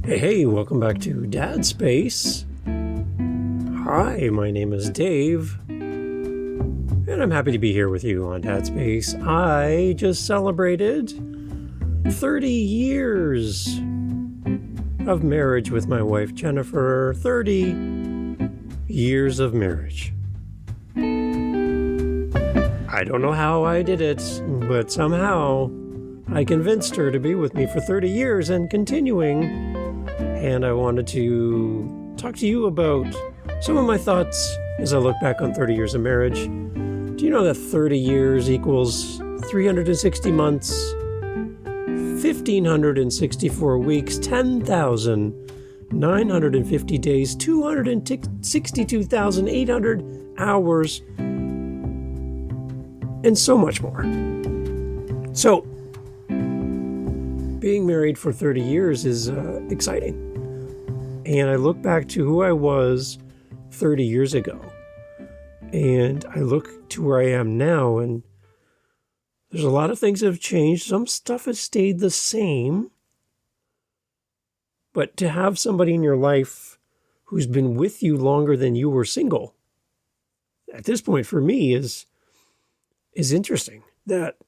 Hey, welcome back to Dad Space. Hi, my name is Dave, and I'm happy to be here with you on Dad Space. I just celebrated 30 years of marriage with my wife, Jennifer. 30 years of marriage. I don't know how I did it, but somehow I convinced her to be with me for 30 years and continuing. And I wanted to talk to you about some of my thoughts as I look back on 30 years of marriage. Do you know that 30 years equals 360 months, 1,564 weeks, 10,950 days, 262,800 hours, and so much more. So, being married for 30 years is exciting. And I look back to who I was 30 years ago. And I look to where I am now, and there's a lot of things that have changed. Some stuff has stayed the same. But to have somebody in your life who's been with you longer than you were single, at this point for me is interesting. That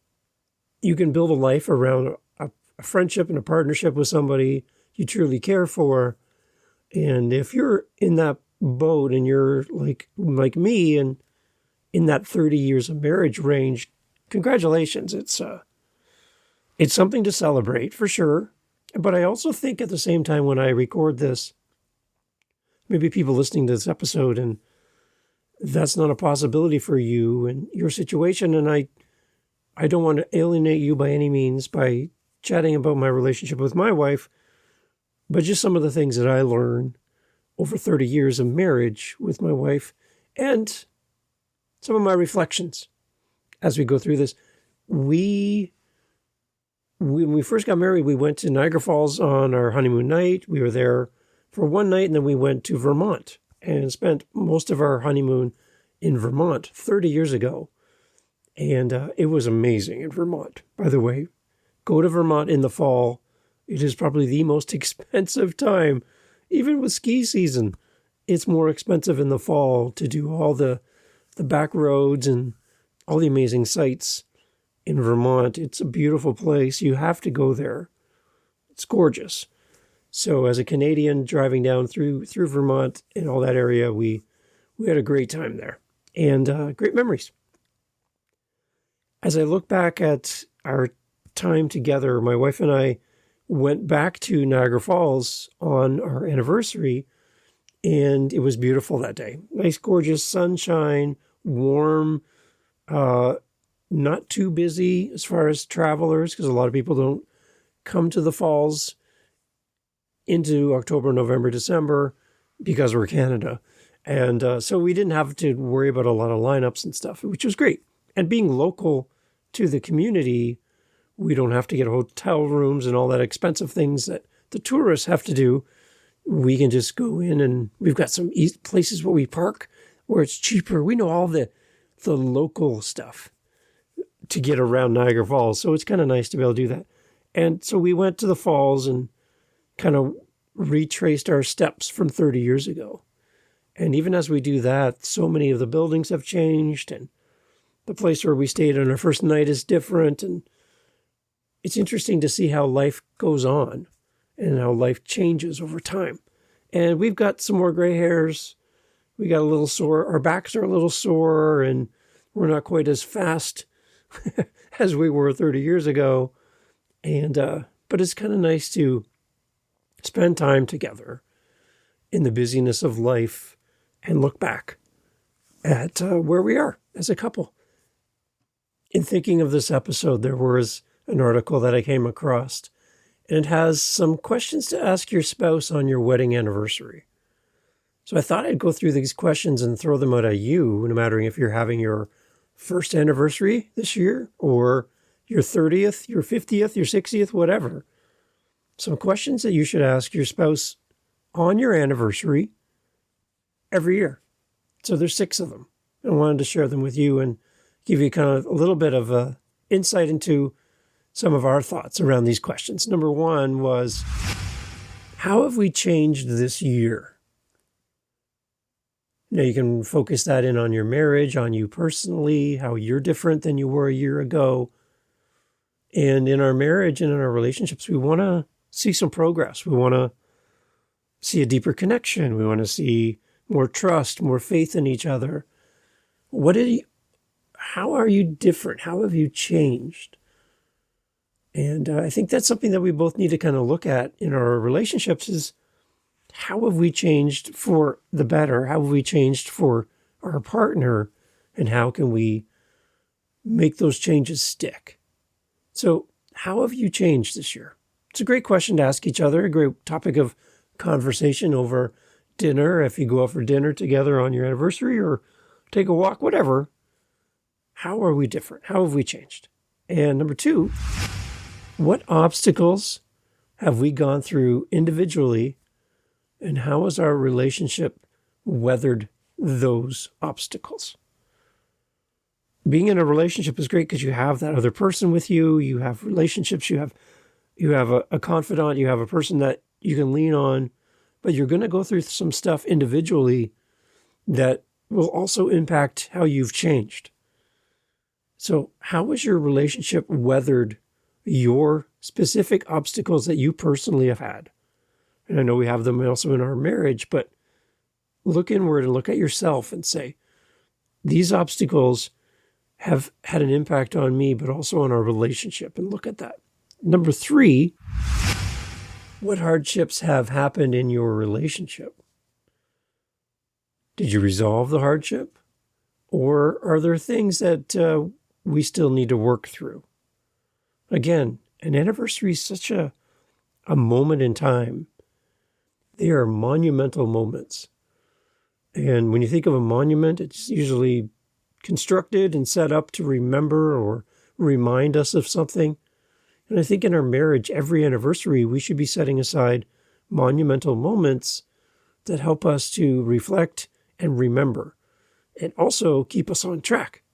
you can build a life around a friendship and a partnership with somebody you truly care for. And if you're in that boat and you're like me and in that 30 years of marriage range, congratulations. It's something to celebrate for sure. But I also think at the same time when I record this, maybe people listening to this episode and that's not a possibility for you and your situation. And I don't want to alienate you by any means by chatting about my relationship with my wife, but just some of the things that I learned over 30 years of marriage with my wife and some of my reflections as we go through this. When we first got married, we went to Niagara Falls on our honeymoon night. We were there for one night, and then we went to Vermont and spent most of our honeymoon in Vermont 30 years ago. And it was amazing in Vermont. By the way, go to Vermont in the fall. It is probably the most expensive time. Even with ski season, it's more expensive in the fall to do all the back roads and all the amazing sights in Vermont. It's a beautiful place. You have to go there. It's gorgeous. So as a Canadian driving down through Vermont and all that area, we had a great time there and great memories. As I look back at our time together, my wife and I went back to Niagara Falls on our anniversary, and it was beautiful that day. Nice, gorgeous sunshine, warm, not too busy as far as travelers, because a lot of people don't come to the falls into October, November, December, because we're Canada. And so we didn't have to worry about a lot of lineups and stuff, which was great. And being local to the community, we don't have to get hotel rooms and all that expensive things that the tourists have to do. We can just go in and we've got some places where we park where it's cheaper. We know all the local stuff to get around Niagara Falls. So it's kind of nice to be able to do that. And so we went to the falls and kind of retraced our steps from 30 years ago. And even as we do that, so many of the buildings have changed and the place where we stayed on our first night is different. And it's interesting to see how life goes on and how life changes over time. And we've got some more gray hairs. We got a little sore. Our backs are a little sore and we're not quite as fast as we were 30 years ago. And, but it's kind of nice to spend time together in the busyness of life and look back at where we are as a couple. In thinking of this episode, there was an article that I came across, and it has some questions to ask your spouse on your wedding anniversary. So I thought I'd go through these questions and throw them out at you, no matter if you're having your first anniversary this year or your 30th, your 50th, your 60th, whatever. Some questions that you should ask your spouse on your anniversary every year. So there's 6 of them. I wanted to share them with you and give you kind of a little bit of insight into some of our thoughts around these questions. Number 1 was, How have we changed this year? Now you can focus that in on your marriage, on you personally, how you're different than you were a year ago. And in our marriage and in our relationships, we want to see some progress. We want to see a deeper connection. We want to see more trust, more faith in each other. How are you different? How have you changed? And I think that's something that we both need to kind of look at in our relationships is, how have we changed for the better? How have we changed for our partner? And how can we make those changes stick? So how have you changed this year? It's a great question to ask each other, a great topic of conversation over dinner, if you go out for dinner together on your anniversary or take a walk, whatever. How are we different? How have we changed? And number 2, what obstacles have we gone through individually, and how has our relationship weathered those obstacles? Being in a relationship is great because you have that other person with you. You have relationships. You have a confidant. You have a person that you can lean on. But you're going to go through some stuff individually that will also impact how you've changed. So how has your relationship weathered your specific obstacles that you personally have had? And I know we have them also in our marriage, but look inward and look at yourself and say, these obstacles have had an impact on me, but also on our relationship. And look at that. Number 3, what hardships have happened in your relationship? Did you resolve the hardship? Or are there things that we still need to work through? Again, an anniversary is such a moment in time. They are monumental moments. And when you think of a monument, it's usually constructed and set up to remember or remind us of something. And I think in our marriage, every anniversary, we should be setting aside monumental moments that help us to reflect and remember, and also keep us on track.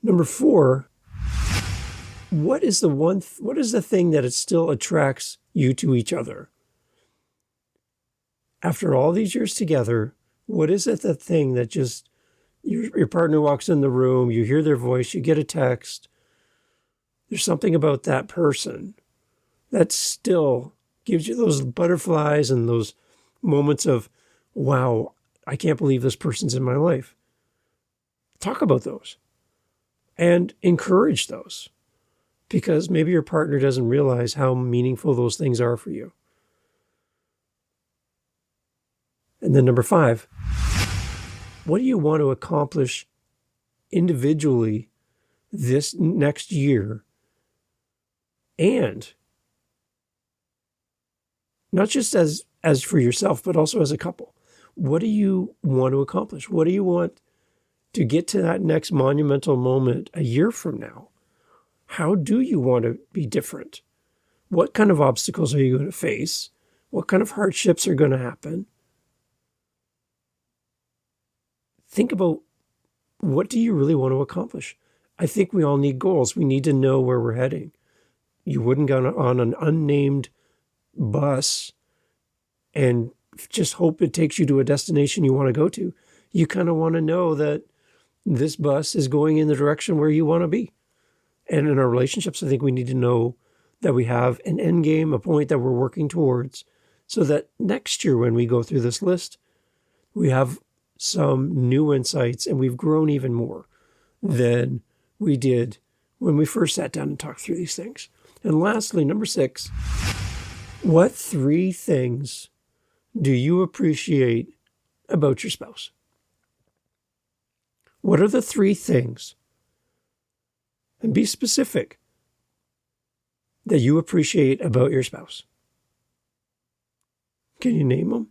Number 4, what is the thing that it still attracts you to each other? After all these years together, what is it, that thing that just, your partner walks in the room, you hear their voice, you get a text, there's something about that person that still gives you those butterflies and those moments of, wow, I can't believe this person's in my life. Talk about those and encourage those, because maybe your partner doesn't realize how meaningful those things are for you. And then number 5, what do you want to accomplish individually this next year? And not just as for yourself, but also as a couple. What do you want to accomplish? What do you want to get to that next monumental moment a year from now? How do you want to be different? What kind of obstacles are you going to face? What kind of hardships are going to happen? Think about, what do you really want to accomplish? I think we all need goals. We need to know where we're heading. You wouldn't go on an unnamed bus and just hope it takes you to a destination you want to go to. You kind of want to know that this bus is going in the direction where you want to be. And in our relationships, I think we need to know that we have an end game, a point that we're working towards, so that next year when we go through this list, we have some new insights and we've grown even more than we did when we first sat down and talked through these things. And lastly, number 6, what 3 things do you appreciate about your spouse? What are the 3 things, and be specific, that you appreciate about your spouse? Can you name them?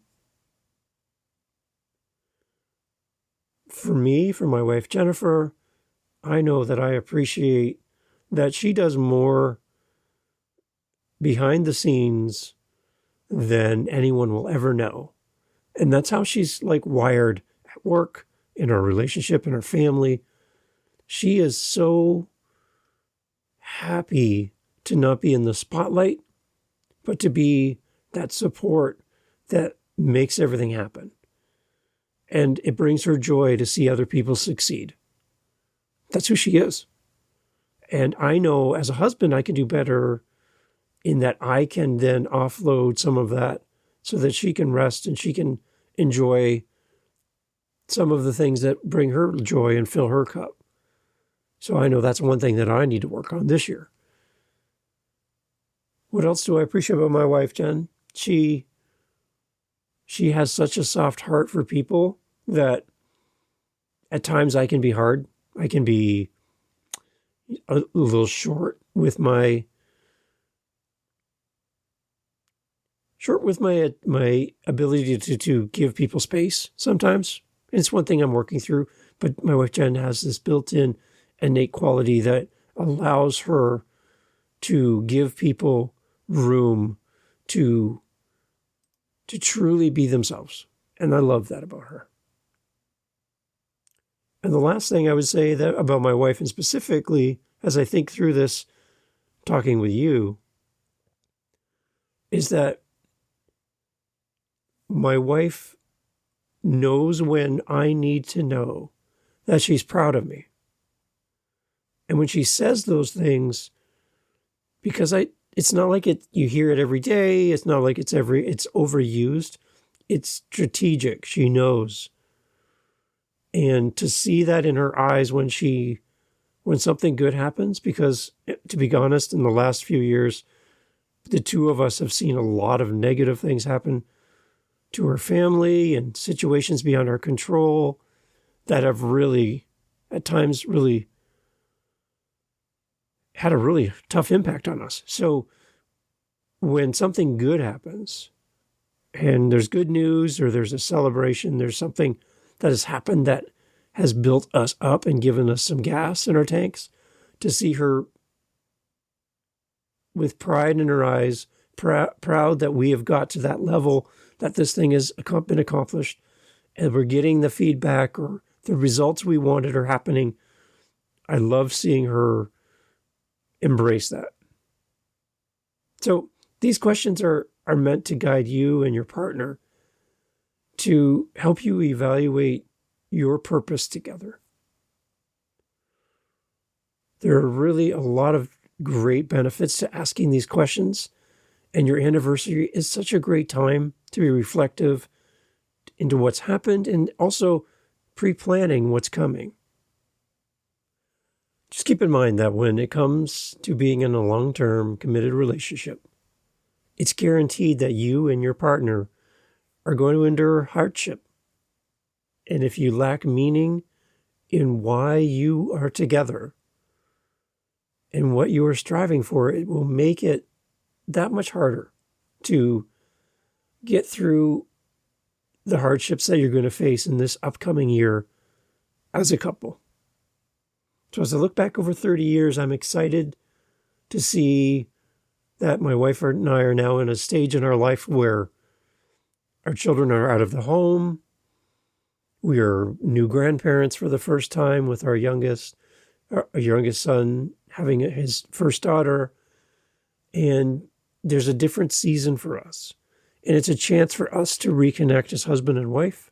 For me, for my wife, Jennifer, I know that I appreciate that she does more behind the scenes than anyone will ever know. And that's how she's like wired at work, in our relationship, in our family. She is so happy to not be in the spotlight, but to be that support that makes everything happen. And it brings her joy to see other people succeed. That's who she is. And I know as a husband, I can do better in that I can then offload some of that so that she can rest and she can enjoy some of the things that bring her joy and fill her cup. So I know that's one thing that I need to work on this year. What else do I appreciate about my wife, Jen? She has such a soft heart for people that at times I can be hard. I can be a little short with my ability to give people space sometimes. It's one thing I'm working through, but my wife Jen has this built-in innate quality that allows her to give people room to truly be themselves. And I love that about her. And the last thing I would say that about my wife, and specifically as I think through this, talking with you, is that my wife knows when I need to know that she's proud of me. And when she says those things, because it's not like you hear it every day. It's not like it's overused. It's strategic. She knows. And to see that in her eyes when something good happens, because to be honest, in the last few years, the two of us have seen a lot of negative things happen to her family and situations beyond our control that have really, at times, really had a really tough impact on us. So when something good happens and there's good news or there's a celebration, there's something that has happened that has built us up and given us some gas in our tanks, to see her with pride in her eyes, proud that we have got to that level, that this thing has been accomplished, and we're getting the feedback or the results we wanted are happening. I love seeing her embrace that. So these questions are meant to guide you and your partner to help you evaluate your purpose together. There are really a lot of great benefits to asking these questions, and your anniversary is such a great time to be reflective into what's happened and also pre-planning what's coming. Just keep in mind that when it comes to being in a long-term committed relationship, it's guaranteed that you and your partner are going to endure hardship. And if you lack meaning in why you are together and what you are striving for, it will make it that much harder to get through the hardships that you're going to face in this upcoming year as a couple. So as I look back over 30 years, I'm excited to see that my wife and I are now in a stage in our life where our children are out of the home. We are new grandparents for the first time with our youngest son having his first daughter. And there's a different season for us. And it's a chance for us to reconnect as husband and wife,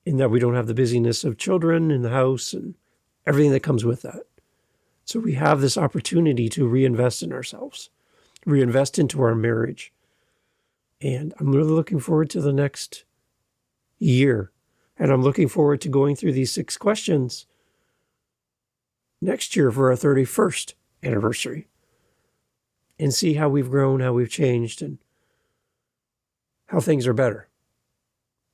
in that we don't have the busyness of children in the house and everything that comes with that. So we have this opportunity to reinvest in ourselves, reinvest into our marriage. And I'm really looking forward to the next year. And I'm looking forward to going through these 6 questions next year for our 31st anniversary and see how we've grown, how we've changed, and how things are better.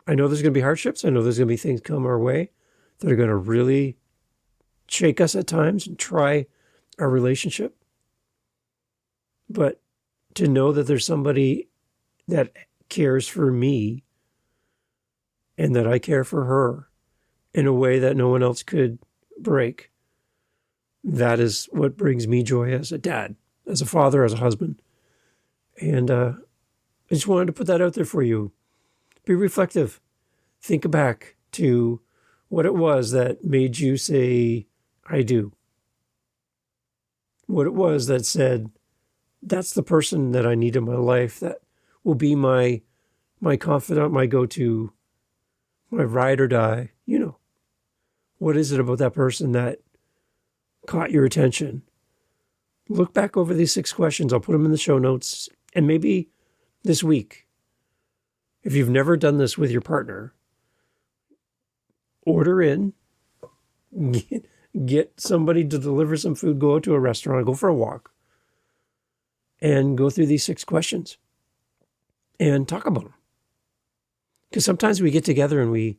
I know there's going to be hardships. I know there's going to be things come our way that are going to really shake us at times and try our relationship. But to know that there's somebody that cares for me and that I care for her in a way that no one else could break, that is what brings me joy as a dad, as a father, as a husband. And I just wanted to put that out there for you. Be reflective. Think back to what it was that made you say, I do. What it was that said, that's the person that I need in my life that will be my confidant, my go-to, my ride or die. What is it about that person that caught your attention? Look back over these 6 questions. I'll put them in the show notes. And maybe this week, if you've never done this with your partner, order in, get somebody to deliver some food, go out to a restaurant, go for a walk, and go through these 6 questions and talk about them. Because sometimes we get together and we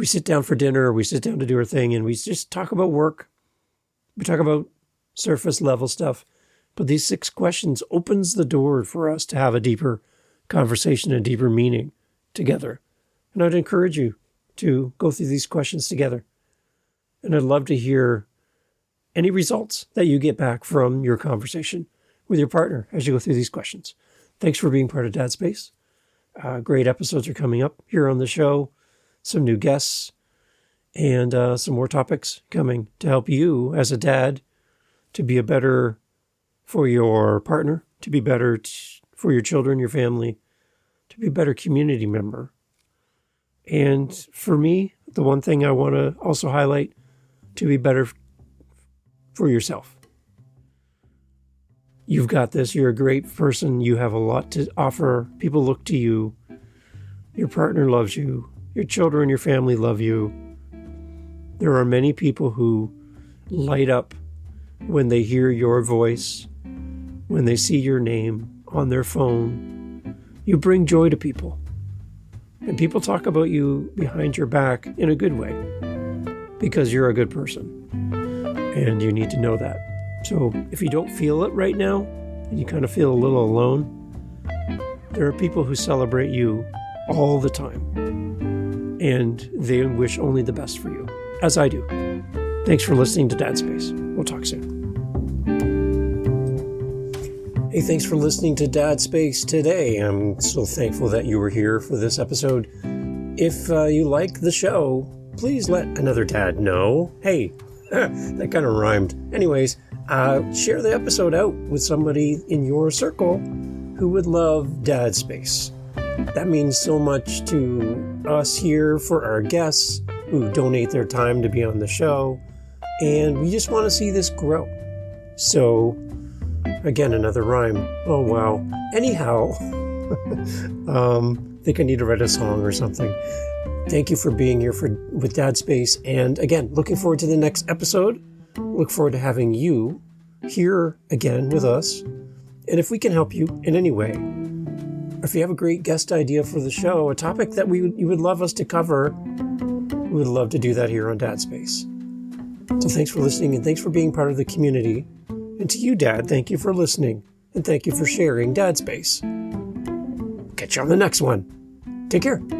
sit down for dinner, or we sit down to do our thing, and we just talk about work. We talk about surface level stuff. But these 6 questions opens the door for us to have a deeper conversation, a deeper meaning together. And I'd encourage you to go through these questions together. And I'd love to hear any results that you get back from your conversation with your partner as you go through these questions. Thanks for being part of Dad Space. Great episodes are coming up here on the show. Some new guests, and some more topics coming to help you as a dad to be a better for your partner, to be better for your children, your family, to be a better community member. And for me, the one thing I want to also highlight, to be better for yourself. You've got this. You're a great person. You have a lot to offer. People look to you. Your partner loves you. Your children, your family love you. There are many people who light up when they hear your voice, when they see your name on their phone. You bring joy to people. And people talk about you behind your back in a good way because you're a good person. And you need to know that. So if you don't feel it right now, and you kind of feel a little alone, there are people who celebrate you all the time. And they wish only the best for you, as I do. Thanks for listening to Dad Space. We'll talk soon. Hey, thanks for listening to Dad Space today. I'm so thankful that you were here for this episode. If you like the show, please let another dad know. Hey, that kind of rhymed. Anyways, share the episode out with somebody in your circle who would love Dad Space. That means so much to us here, for our guests who donate their time to be on the show. And we just want to see this grow. So, again, another rhyme. Oh, wow. Anyhow, I think I need to write a song or something. Thank you for being here with Dad Space. And again, looking forward to the next episode. Look forward to having you here again with us. And if we can help you in any way, if you have a great guest idea for the show, a topic that you would love us to cover, we would love to do that here on Dad Space. So thanks for listening, and thanks for being part of the community. And to you, Dad, thank you for listening, and thank you for sharing Dad Space. Catch you on the next one. Take care.